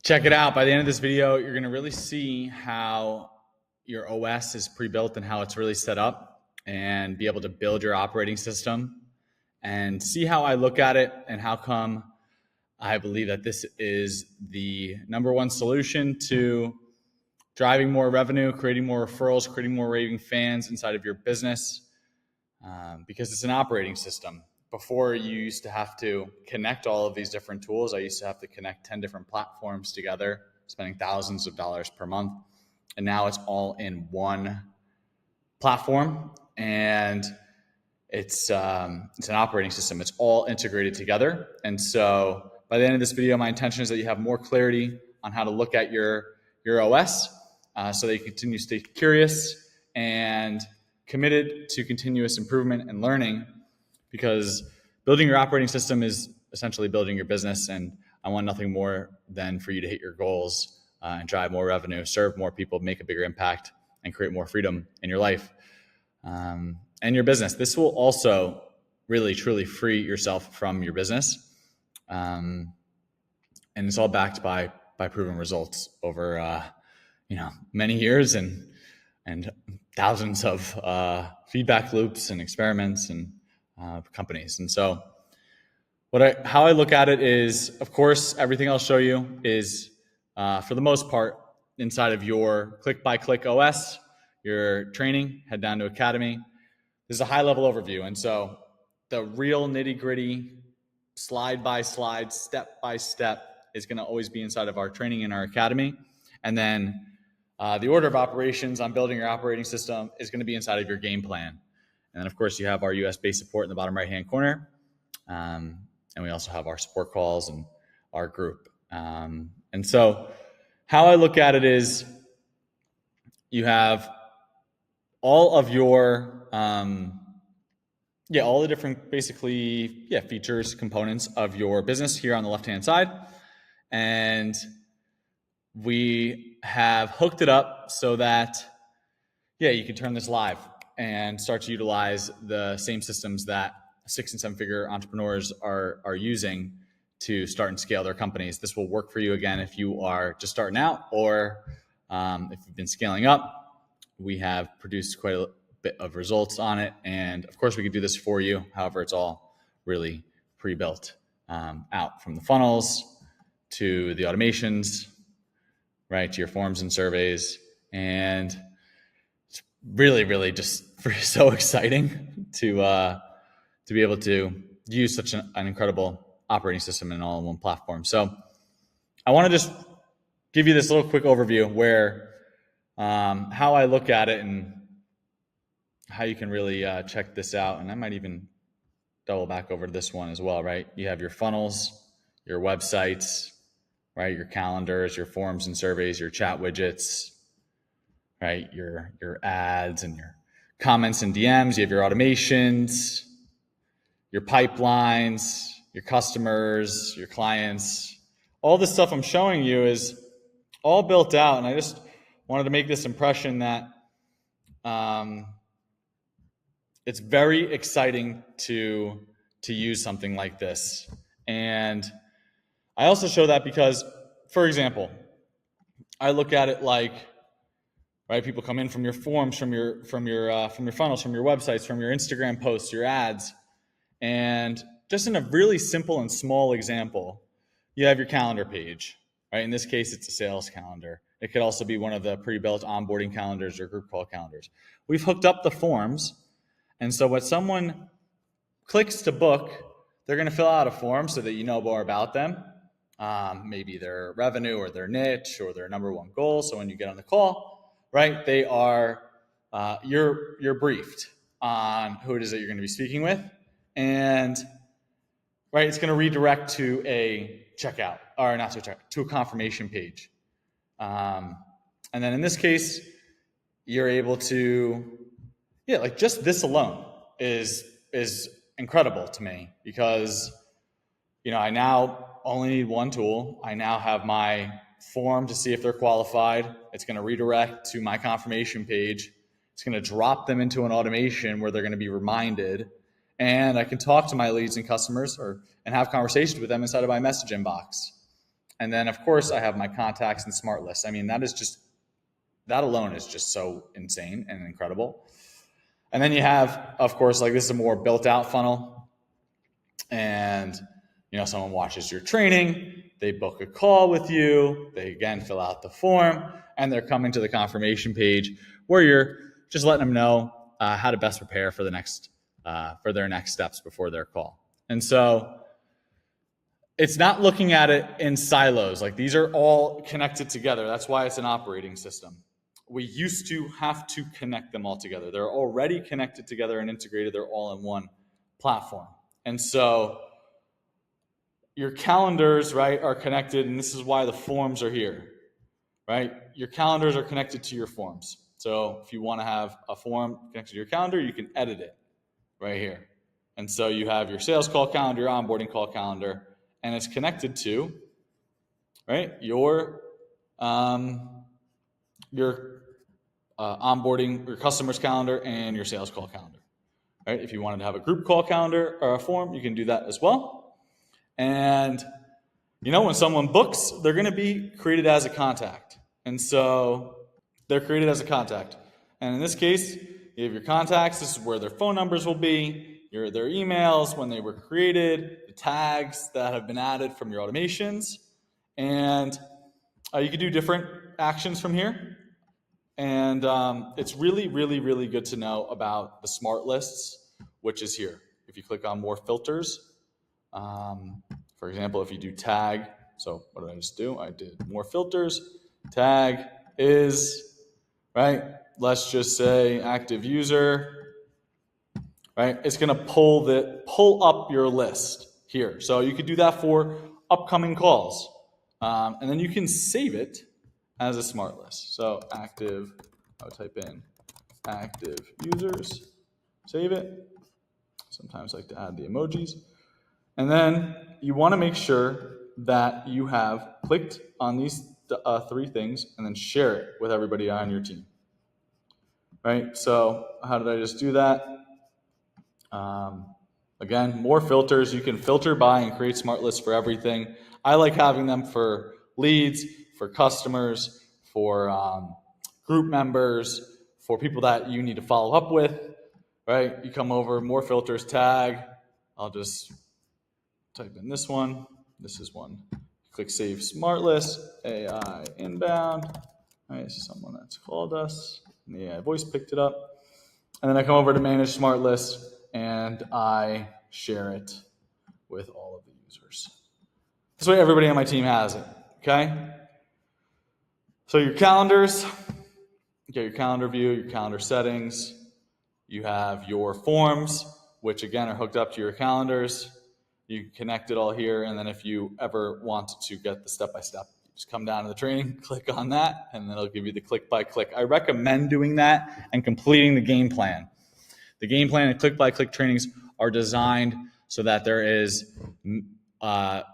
Check it out. By the end of this video, you're going to really see how your OS is pre-built and how it's really set up, and be able to build your operating system and see how I look at it and how come I believe that this is the number one solution to driving more revenue, creating more referrals, creating more raving fans inside of your business, because it's an operating system. Before, you used to have to connect all of these different tools. I used to have to connect 10 different platforms together, spending thousands of dollars per month. And now it's all in one platform, and it's an operating system. It's all integrated together. And so by the end of this video, my intention is that you have more clarity on how to look at your OS, so that you continue to stay curious and committed to continuous improvement and learning, because building your operating system is essentially building your business. And I want nothing more than for you to hit your goals and drive more revenue, serve more people, make a bigger impact, and create more freedom in your life and your business. This will also really, truly free yourself from your business. And it's all backed by proven results over many years and thousands of feedback loops and experiments and companies. And so how I look at it is, of course, everything I'll show you is for the most part inside of your click-by-click OS, your training. Head down to Academy. This is a high-level overview. And so the real nitty-gritty, slide-by-slide, step-by-step is going to always be inside of our training in our Academy. And then the order of operations on building your operating system is going to be inside of your game plan. And then, of course, you have our US-based support in the bottom right-hand corner. And we also have our support calls and our group. And so how I look at it is, you have all of your, all the different features, components of your business here on the left-hand side. And we have hooked it up so that, you can turn this live and start to utilize the same systems that 6- and 7-figure entrepreneurs are using to start and scale their companies. This will work for you, again, if you are just starting out, or if you've been scaling up. We have produced quite a bit of results on it. And of course, we can do this for you. However, it's all really pre-built out, from the funnels to the automations, right, to your forms and surveys. And it's really, really just so exciting to be able to use such an incredible operating system in all in one platform. So I want to just give you this little quick overview where how I look at it and how you can really check this out. And I might even double back over to this one as well, right? You have your funnels, your websites, right? Your calendars, your forms and surveys, your chat widgets, right? Your ads and your comments and DMs. You have your automations, your pipelines, your customers, your clients. All this stuff I'm showing you is all built out. And I just wanted to make this impression that it's very exciting to use something like this. And I also show that because, for example, I look at it like, right, people come in from your forms, from your funnels, from your websites, from your Instagram posts, your ads. And just in a really simple and small example, you have your calendar page, right? In this case, it's a sales calendar. It could also be one of the pre-built onboarding calendars or group call calendars. We've hooked up the forms. And so when someone clicks to book, they're going to fill out a form so that you know more about them. Maybe their revenue or their niche or their number one goal. So when you get on the call, right, they are, you're briefed on who it is that you're going to be speaking with. And right, it's going to redirect to a checkout, or not to a checkout, to a confirmation page. And then in this case, you're able to, like just this alone is incredible to me, because, I now only need one tool. I now have my form to see if they're qualified. It's going to redirect to my confirmation page. It's going to drop them into an automation where they're going to be reminded. And I can talk to my leads and customers and have conversations with them inside of my message inbox. And then, of course, I have my contacts and smart lists. I mean, that alone is just so insane and incredible. And then you have, of course, like this is a more built out funnel. And, someone watches your training, they book a call with you, they again fill out the form, and they're coming to the confirmation page where you're just letting them know how to best prepare for their next steps before their call. And so it's not looking at it in silos. Like these are all connected together. That's why it's an operating system. We used to have to connect them all together. They're already connected together and integrated. They're all in one platform. And so your calendars, right, are connected, and this is why the forms are here, right? Your calendars are connected to your forms. So if you want to have a form connected to your calendar, you can edit it right here. And so you have your sales call calendar, your onboarding call calendar, and it's connected to, right, your onboarding, your customer's calendar, and your sales call calendar, right? If you wanted to have a group call calendar or a form, you can do that as well. And, when someone books, they're going to be created as a contact. And so they're created as a contact. And in this case, you have your contacts. This is where their phone numbers will be, their emails, when they were created, the tags that have been added from your automations. And you can do different actions from here. And it's really, really, really good to know about the smart lists, which is here. If you click on more filters, for example, if you do tag, so what did I just do? I did more filters. Tag is, right? Let's just say active user, right? It's going to pull up your list here. So you could do that for upcoming calls. And then you can save it as a smart list. So active, I'll type in active users, save it. Sometimes I like to add the emojis. And then you want to make sure that you have clicked on these 3 things and then share it with everybody on your team. Right? So how did I just do that? Again, more filters. You can filter by and create smart lists for everything. I like having them for leads, for customers, for group members, for people that you need to follow up with. Right? You come over, more filters, tag. I'll just type in this one. This is one. Click Save Smart List, AI inbound. All right, this is someone that's called us. And the AI voice picked it up. And then I come over to Manage Smart List, and I share it with all of the users. This way everybody on my team has it, okay? So your calendars, you get your calendar view, your calendar settings. You have your forms, which again are hooked up to your calendars. You connect it all here, and then if you ever want to get the step-by-step, you just come down to the training, click on that, and then it'll give you the click-by-click. I recommend doing that and completing the game plan. The game plan and click-by-click trainings are designed so that there is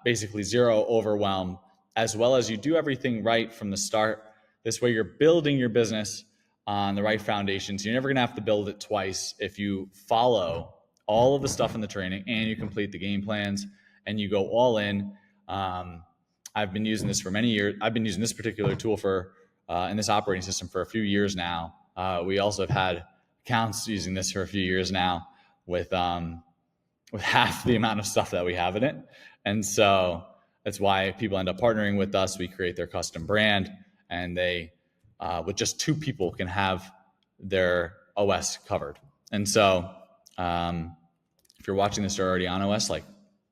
basically zero overwhelm, as well as you do everything right from the start. This way you're building your business on the right foundations. You're never going to have to build it twice if you follow all of the stuff in the training and you complete the game plans and you go all in. I've been using this for many years. I've been using this particular tool in this operating system for a few years now. We also have had accounts using this for a few years now with half the amount of stuff that we have in it. And so that's why people end up partnering with us. We create their custom brand, and they, with just 2 people, can have their OS covered. And so if you're watching this, you're already on OS, like,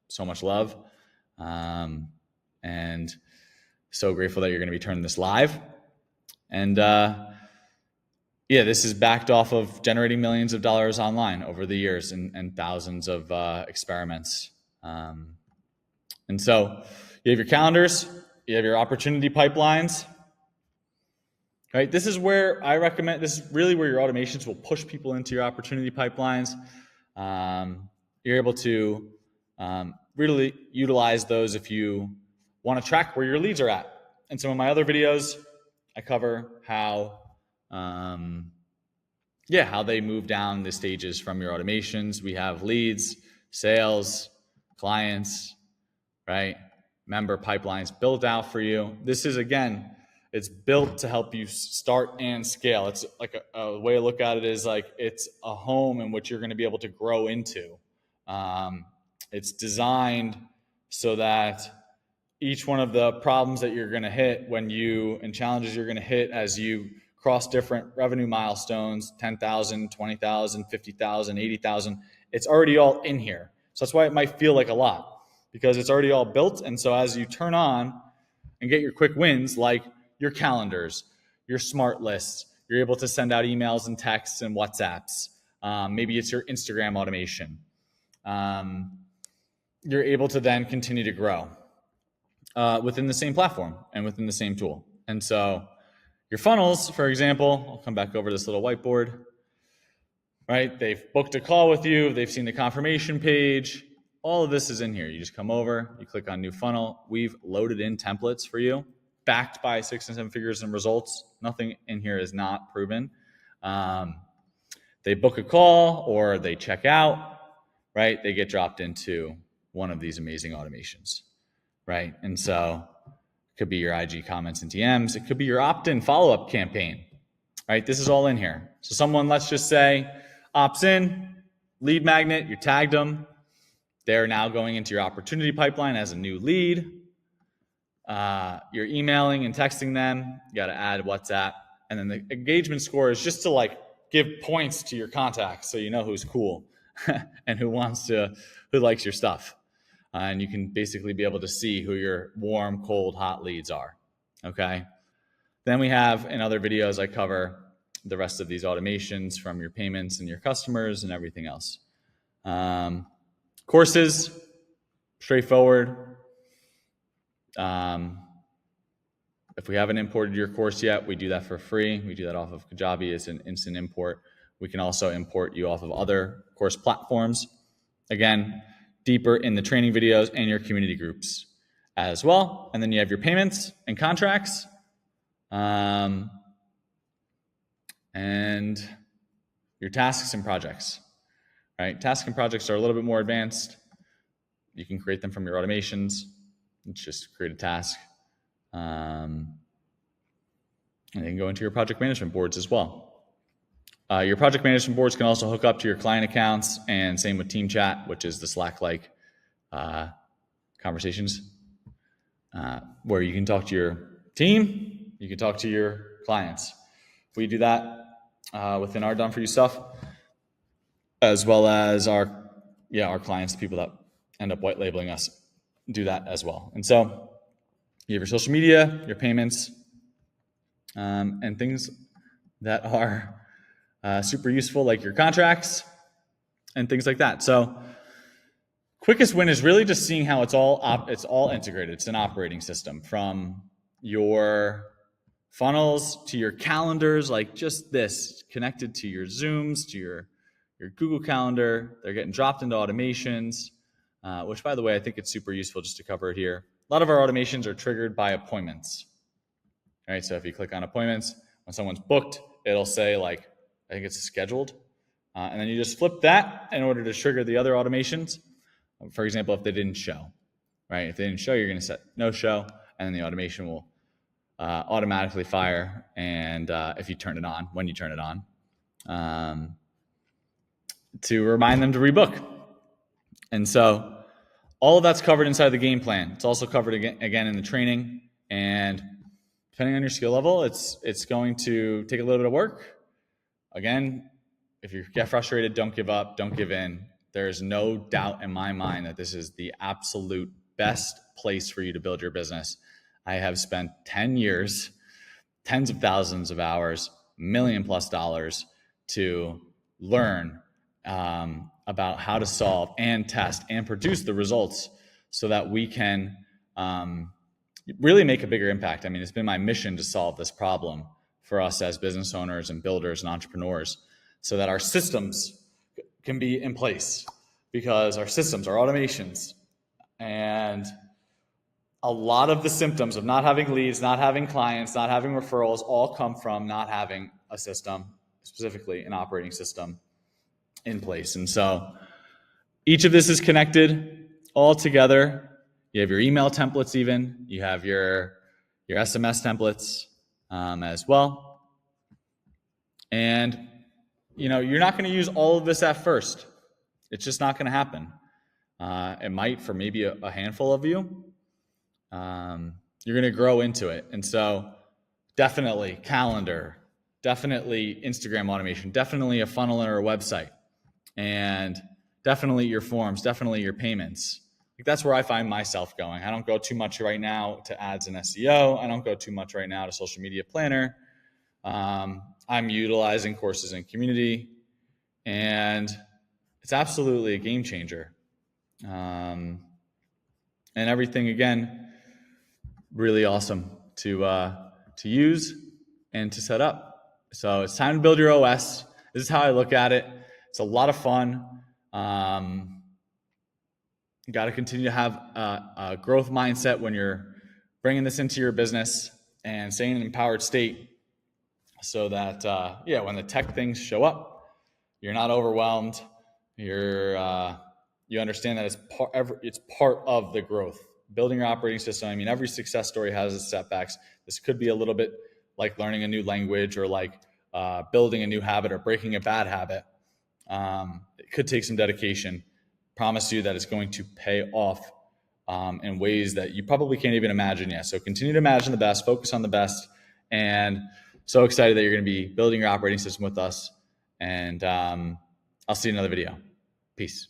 so much love. And so grateful that you're going to be turning this live. And this is backed off of generating millions of dollars online over the years and thousands of experiments. And so you have your calendars, you have your opportunity pipelines. Right? This is where I recommend, this is really where your automations will push people into your opportunity pipelines. You're able to really utilize those if you want to track where your leads are at. In some of my other videos, I cover how they move down the stages from your automations. We have leads, sales, clients, right? member pipelines built out for you. This is, again, it's built to help you start and scale. It's like a way to look at it is like it's a home in which you're going to be able to grow into. It's designed so that each one of the problems that you're going to hit and challenges you're going to hit as you cross different revenue milestones, 10,000, 20,000, 50,000, 80,000, it's already all in here. So that's why it might feel like a lot, because it's already all built. And so as you turn on and get your quick wins, like your calendars, your smart lists, you're able to send out emails and texts and WhatsApps. Maybe it's your Instagram automation. You're able to then continue to grow within the same platform and within the same tool. And so your funnels, for example, I'll come back over this little whiteboard, right? They've booked a call with you. They've seen the confirmation page. All of this is in here. You just come over, you click on new funnel. We've loaded in templates for you, backed by 6 and 7 figures in results. Nothing in here is not proven. They book a call or they check out, right? They get dropped into one of these amazing automations, right? And so it could be your IG comments and DMs. It could be your opt-in follow-up campaign, right? This is all in here. So someone, let's just say, opts in, lead magnet, you tagged them. They're now going into your opportunity pipeline as a new lead. You're emailing and texting them. You got to add WhatsApp. And then the engagement score is just to like give points to your contacts so you know who's cool and who likes your stuff. And you can basically be able to see who your warm, cold, hot leads are. Okay. Then we have in other videos, I cover the rest of these automations from your payments and your customers and everything else. Courses, straightforward. If we haven't imported your course yet, we do that for free. We do that off of Kajabi. It's an instant import. We can also import you off of other course platforms. Again, deeper in the training videos and your community groups as well. And then you have your payments and contracts. And your tasks and projects, right? Tasks and projects are a little bit more advanced. You can create them from your automations. It's just create a task. And you can go into your project management boards as well. Your project management boards can also hook up to your client accounts, and same with Team Chat, which is the Slack-like conversations where you can talk to your team, you can talk to your clients. We do that within our Done For You stuff, as well as our clients, the people that end up white labeling us, do that as well. And so you have your social media, your payments, and things that are super useful, like your contracts and things like that. So quickest win is really just seeing how it's all integrated. It's an operating system, from your funnels to your calendars, like just this, connected to your Zooms, to your Google Calendar. They're getting dropped into automations, which, by the way, I think it's super useful just to cover it here. A lot of our automations are triggered by appointments. All right, so if you click on appointments, when someone's booked, it'll say, like, I think it's scheduled. And then you just flip that in order to trigger the other automations. For example, if they didn't show, right? If they didn't show, you're going to set no show, and then the automation will automatically fire. And if you turn it on, when you turn it on, to remind them to rebook. And so all of that's covered inside the game plan. It's also covered again in the training. And depending on your skill level, it's going to take a little bit of work. Again, if you get frustrated, don't give up, don't give in. There's no doubt in my mind that this is the absolute best place for you to build your business. I have spent 10 years, tens of thousands of hours, $1 million+ to learn about how to solve and test and produce the results so that we can really make a bigger impact. I mean, it's been my mission to solve this problem for us as business owners and builders and entrepreneurs, so that our systems can be in place, because our systems, our automations, and a lot of the symptoms of not having leads, not having clients, not having referrals all come from not having a system, specifically an operating system, in place. And so each of this is connected all together You have your email templates even. You have your SMS templates as well. And, you're not going to use all of this at first. It's just not going to happen. It might for maybe a handful of you. You're going to grow into it. And so definitely calendar, definitely Instagram automation, definitely a funnel or a website, and definitely your forms, definitely your payments. That's where I find myself going. I don't go too much right now to ads and SEO. I don't go too much right now to social media planner. I'm utilizing courses in community, and it's absolutely a game changer. And everything, again, really awesome to use and to set up. So it's time to build your OS. This is how I look at it. It's a lot of fun. You got to continue to have a growth mindset when you're bringing this into your business and staying in an empowered state so that, when the tech things show up, you're not overwhelmed. You understand that it's part of the growth. Building your operating system. I mean, every success story has its setbacks. This could be a little bit like learning a new language or like building a new habit or breaking a bad habit. It could take some dedication. Promise you that it's going to pay off in ways that you probably can't even imagine yet. So continue to imagine the best, focus on the best, and so excited that you're going to be building your operating system with us. And I'll see you in another video. Peace.